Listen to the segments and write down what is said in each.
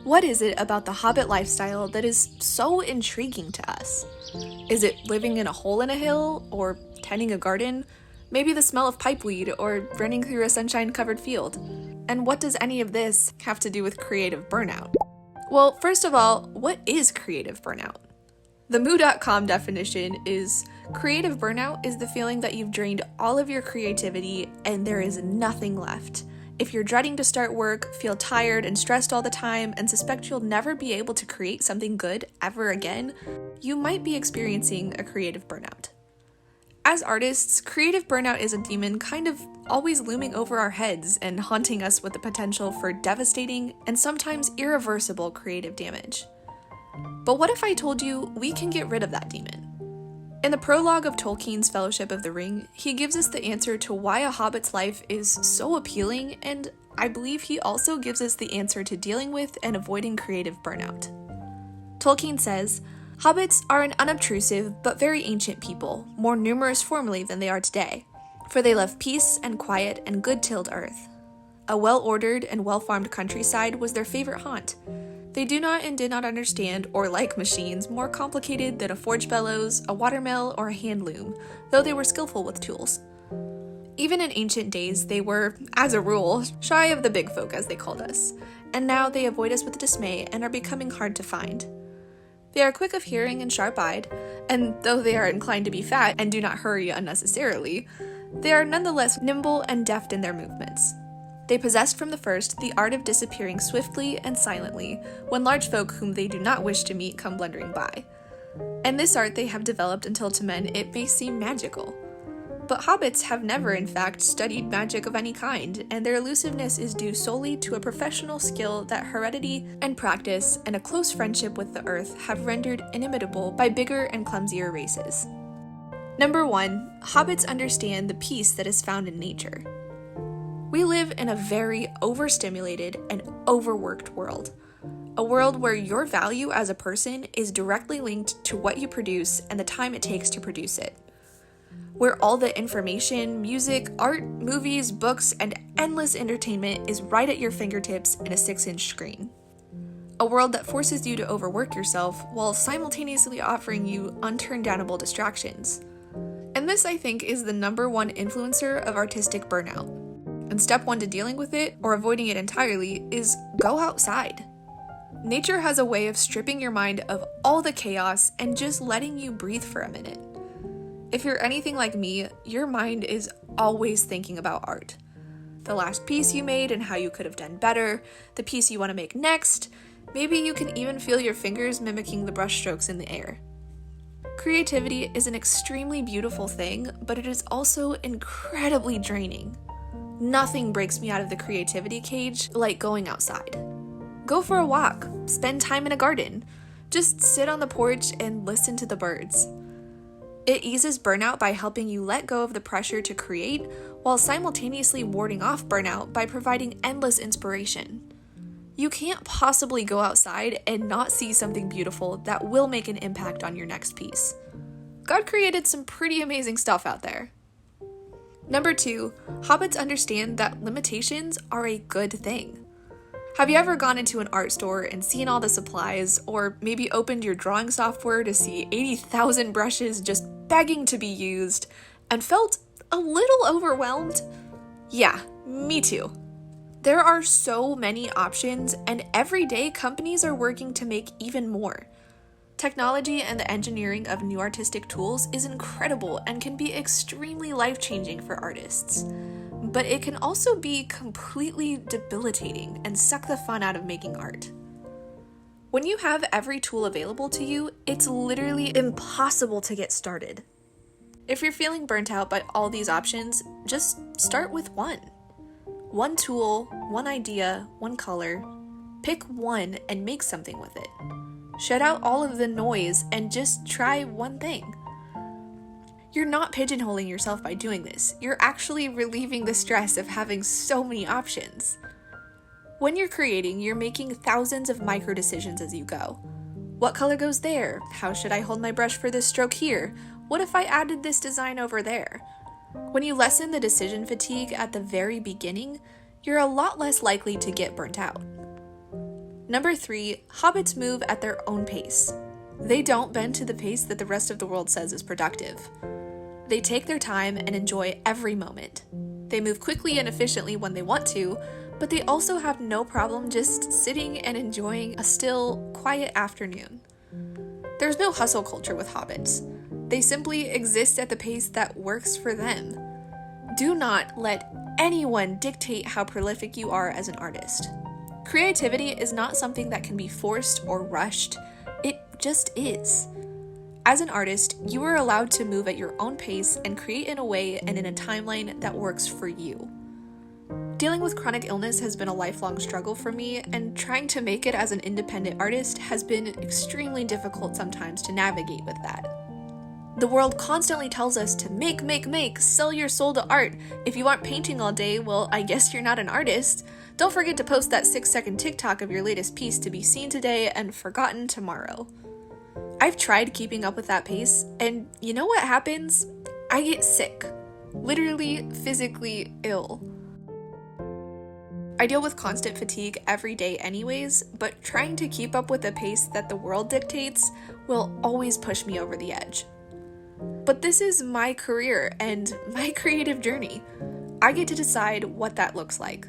What is it about the hobbit lifestyle that is so intriguing to us? Is it living in a hole in a hill, or tending a garden? Maybe the smell of pipeweed, or running through a sunshine-covered field? And what does any of this have to do with creative burnout? Well, first of all, what is creative burnout? The Moo.com definition is, creative burnout is the feeling that you've drained all of your creativity and there is nothing left. If you're dreading to start work, feel tired and stressed all the time, and suspect you'll never be able to create something good ever again, you might be experiencing a creative burnout. As artists, creative burnout is a demon kind of always looming over our heads and haunting us with the potential for devastating and sometimes irreversible creative damage. But what if I told you we can get rid of that demon? In the prologue of Tolkien's Fellowship of the Ring, he gives us the answer to why a hobbit's life is so appealing, and I believe he also gives us the answer to dealing with and avoiding creative burnout. Tolkien says, "Hobbits are an unobtrusive but very ancient people, more numerous formerly than they are today, for they love peace and quiet and good-tilled earth. A well-ordered and well-farmed countryside was their favorite haunt. They do not and did not understand or like machines more complicated than a forge bellows, a watermill, or a hand loom, though they were skillful with tools. Even in ancient days, they were, as a rule, shy of the big folk as they called us, and now they avoid us with dismay and are becoming hard to find. They are quick of hearing and sharp-eyed, and though they are inclined to be fat and do not hurry unnecessarily, they are nonetheless nimble and deft in their movements. They possessed from the first the art of disappearing swiftly and silently when large folk whom they do not wish to meet come blundering by. And this art they have developed until to men it may seem magical. But hobbits have never in fact studied magic of any kind, and their elusiveness is due solely to a professional skill that heredity and practice and a close friendship with the earth have rendered inimitable by bigger and clumsier races. Number 1, hobbits understand the peace that is found in nature. We live in a very overstimulated and overworked world. A world where your value as a person is directly linked to what you produce and the time it takes to produce it. Where all the information, music, art, movies, books, and endless entertainment is right at your fingertips in a 6-inch screen. A world that forces you to overwork yourself while simultaneously offering you unturndownable distractions. And this, I think, is the number 1 influencer of artistic burnout. And step 1 to dealing with it, or avoiding it entirely, is go outside. Nature has a way of stripping your mind of all the chaos and just letting you breathe for a minute. If you're anything like me, your mind is always thinking about art. The last piece you made and how you could have done better, the piece you want to make next, maybe you can even feel your fingers mimicking the brushstrokes in the air. Creativity is an extremely beautiful thing, but it is also incredibly draining. Nothing breaks me out of the creativity cage like going outside. Go for a walk, spend time in a garden, just sit on the porch and listen to the birds. It eases burnout by helping you let go of the pressure to create, while simultaneously warding off burnout by providing endless inspiration. You can't possibly go outside and not see something beautiful that will make an impact on your next piece. God created some pretty amazing stuff out there. Number 2, hobbits understand that limitations are a good thing. Have you ever gone into an art store and seen all the supplies, or maybe opened your drawing software to see 80,000 brushes just begging to be used, and felt a little overwhelmed? Yeah, me too. There are so many options, and every day companies are working to make even more. Technology and the engineering of new artistic tools is incredible and can be extremely life-changing for artists. But it can also be completely debilitating and suck the fun out of making art. When you have every tool available to you, it's literally impossible to get started. If you're feeling burnt out by all these options, just start with one. One tool, one idea, one color. Pick one and make something with it. Shut out all of the noise and just try one thing. You're not pigeonholing yourself by doing this. You're actually relieving the stress of having so many options. When you're creating, you're making thousands of micro decisions as you go. What color goes there? How should I hold my brush for this stroke here? What if I added this design over there? When you lessen the decision fatigue at the very beginning, you're a lot less likely to get burnt out. Number 3, hobbits move at their own pace. They don't bend to the pace that the rest of the world says is productive. They take their time and enjoy every moment. They move quickly and efficiently when they want to, but they also have no problem just sitting and enjoying a still, quiet afternoon. There's no hustle culture with hobbits. They simply exist at the pace that works for them. Do not let anyone dictate how prolific you are as an artist. Creativity is not something that can be forced or rushed. It just is. As an artist, you are allowed to move at your own pace and create in a way and in a timeline that works for you. Dealing with chronic illness has been a lifelong struggle for me, and trying to make it as an independent artist has been extremely difficult sometimes to navigate with that. The world constantly tells us to make, sell your soul to art. If you aren't painting all day, well, I guess you're not an artist. Don't forget to post that 6-second TikTok of your latest piece to be seen today and forgotten tomorrow. I've tried keeping up with that pace, and you know what happens? I get sick. Literally, physically ill. I deal with constant fatigue every day anyways, but trying to keep up with the pace that the world dictates will always push me over the edge. But this is my career and my creative journey. I get to decide what that looks like.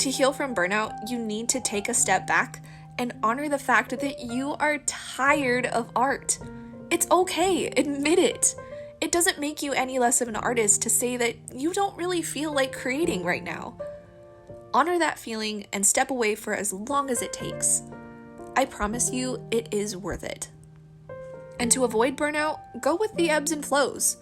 To heal from burnout, you need to take a step back and honor the fact that you are tired of art. It's okay, admit it. It doesn't make you any less of an artist to say that you don't really feel like creating right now. Honor that feeling and step away for as long as it takes. I promise you, it is worth it. And to avoid burnout, go with the ebbs and flows.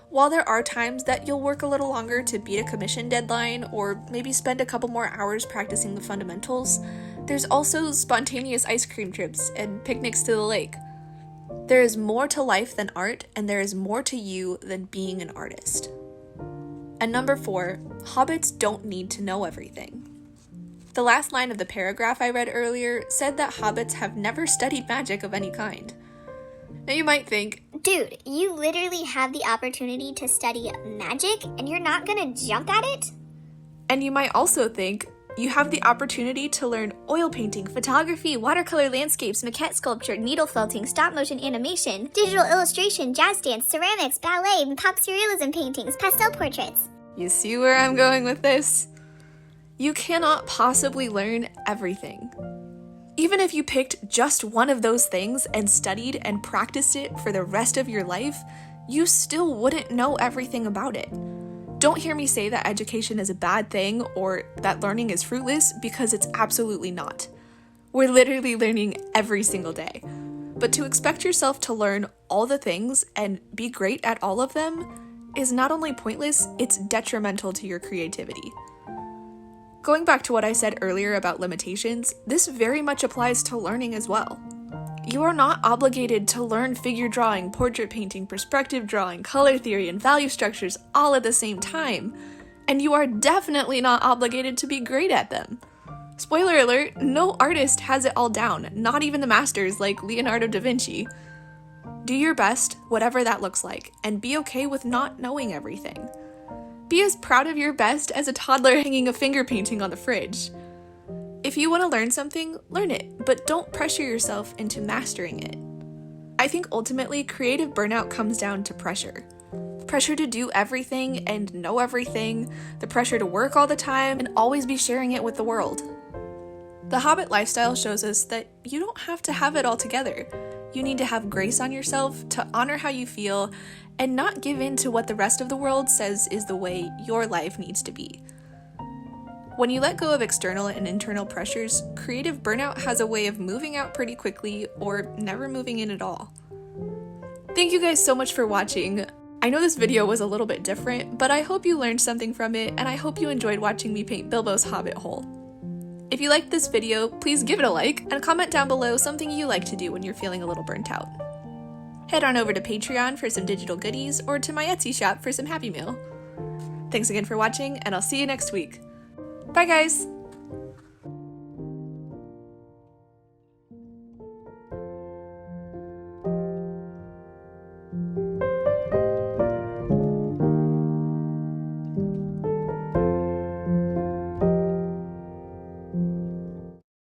While there are times that you'll work a little longer to beat a commission deadline or maybe spend a couple more hours practicing the fundamentals, there's also spontaneous ice cream trips and picnics to the lake. There is more to life than art, and there is more to you than being an artist. And number 4, hobbits don't need to know everything. The last line of the paragraph I read earlier said that hobbits have never studied magic of any kind. Now you might think, dude, you literally have the opportunity to study magic and you're not gonna jump at it? And you might also think, you have the opportunity to learn oil painting, photography, watercolor landscapes, maquette sculpture, needle felting, stop motion animation, digital illustration, jazz dance, ceramics, ballet, pop surrealism paintings, pastel portraits. You see where I'm going with this? You cannot possibly learn everything. Even if you picked just one of those things and studied and practiced it for the rest of your life, you still wouldn't know everything about it. Don't hear me say that education is a bad thing or that learning is fruitless, because it's absolutely not. We're literally learning every single day. But to expect yourself to learn all the things and be great at all of them is not only pointless, it's detrimental to your creativity. Going back to what I said earlier about limitations, this very much applies to learning as well. You are not obligated to learn figure drawing, portrait painting, perspective drawing, color theory, and value structures all at the same time, and you are definitely not obligated to be great at them. Spoiler alert, no artist has it all down, not even the masters like Leonardo da Vinci. Do your best, whatever that looks like, and be okay with not knowing everything. Be as proud of your best as a toddler hanging a finger painting on the fridge. If you want to learn something, learn it, but don't pressure yourself into mastering it. I think ultimately creative burnout comes down to pressure. Pressure to do everything and know everything, the pressure to work all the time and always be sharing it with the world. The Hobbit lifestyle shows us that you don't have to have it all together. You need to have grace on yourself, to honor how you feel, and not give in to what the rest of the world says is the way your life needs to be. When you let go of external and internal pressures, creative burnout has a way of moving out pretty quickly or never moving in at all. Thank you guys so much for watching. I know this video was a little bit different, but I hope you learned something from it, and I hope you enjoyed watching me paint Bilbo's hobbit hole. If you liked this video, please give it a like and comment down below something you like to do when you're feeling a little burnt out. Head on over to Patreon for some digital goodies or to my Etsy shop for some Happy Meal. Thanks again for watching, and I'll see you next week. Bye guys!